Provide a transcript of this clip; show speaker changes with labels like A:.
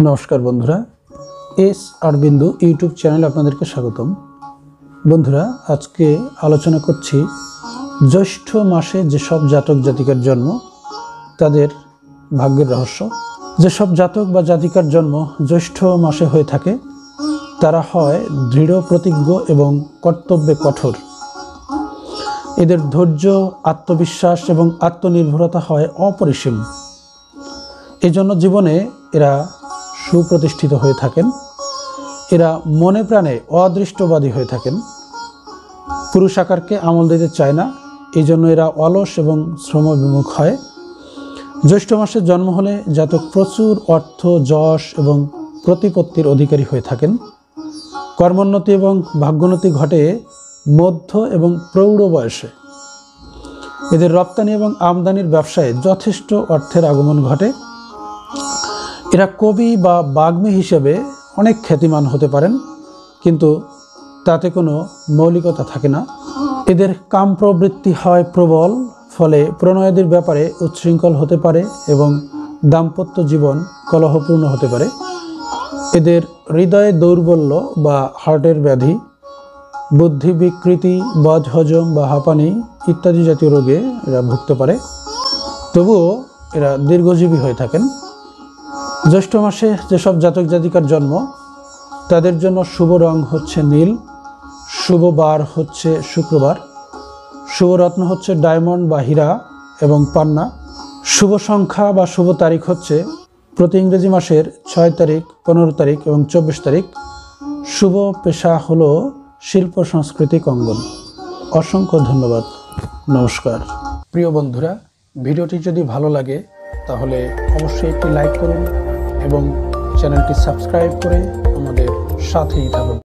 A: নমস্কার বন্ধুরা, এস আর বিন্দু ইউটিউব চ্যানেলে আপনাদেরকে স্বাগতম। বন্ধুরা, আজকে আলোচনা করছি জ্যৈষ্ঠ মাসে যেসব জাতক জাতিকার জন্ম তাদের ভাগ্যের রহস্য। যেসব জাতক বা জাতিকার জন্ম জ্যৈষ্ঠ মাসে হয়ে থাকে তারা হয় দৃঢ় প্রতিজ্ঞ এবং কর্তব্যে কঠোর। এদের ধৈর্য, আত্মবিশ্বাস এবং আত্মনির্ভরতা হয় অপরিসীম। এজন্য জীবনে এরা সুপ্রতিষ্ঠিত হয়ে থাকেন। এরা মনে প্রাণে অদৃষ্টবাদী হয়ে থাকেন। পুরুষ আকারকে আমল দিতে চায় না, এই জন্য এরা অলস এবং শ্রমবিমুখ হয়। জ্যৈষ্ঠ মাসে জন্ম হলে জাতক প্রচুর অর্থ, যশ এবং প্রতিপত্তির অধিকারী হয়ে থাকেন। কর্মোন্নতি এবং ভাগ্যোন্নতি ঘটে মধ্য এবং প্রৌঢ় বয়সে। এদের রপ্তানি এবং আমদানির ব্যবসায় যথেষ্ট অর্থের আগমন ঘটে। এরা কবি বা বাগ্মী হিসেবে অনেক খ্যাতিমান হতে পারেন, কিন্তু তাতে কোনো মৌলিকতা থাকে না। এদের কাম প্রবৃত্তি হয় প্রবল, ফলে প্রণয়াদির ব্যাপারে উচ্ছৃঙ্খল হতে পারে এবং দাম্পত্য জীবন কলহপূর্ণ হতে পারে। এদের হৃদয়ে দৌর্বল্য বা হার্টের ব্যাধি, বুদ্ধি বিকৃতি, বদহজম বা হাঁপানি ইত্যাদি জাতীয় রোগে এরা ভুগতে পারে। তবুও এরা দীর্ঘজীবী হয়ে থাকেন। জ্যৈষ্ঠ মাসে যেসব জাতক জাতিকার জন্ম তাদের জন্য শুভ রং হচ্ছে নীল, শুভ বার হচ্ছে শুক্রবার, শুভ রত্ন হচ্ছে ডায়মন্ড বা হীরা এবং পান্না, শুভ সংখ্যা বা শুভ তারিখ হচ্ছে প্রতি ইংরেজি মাসের 6 তারিখ, 15 তারিখ এবং 24 তারিখ। শুভ পেশা হলো শিল্প সাংস্কৃতিক অঙ্গন। অসংখ্য ধন্যবাদ। নমস্কার। প্রিয় বন্ধুরা, ভিডিওটি যদি ভালো লাগে তাহলে অবশ্যই একটি লাইক করুন এবং চ্যানেলটি সাবস্ক্রাইব করে আমাদের সাথেই থাকুন।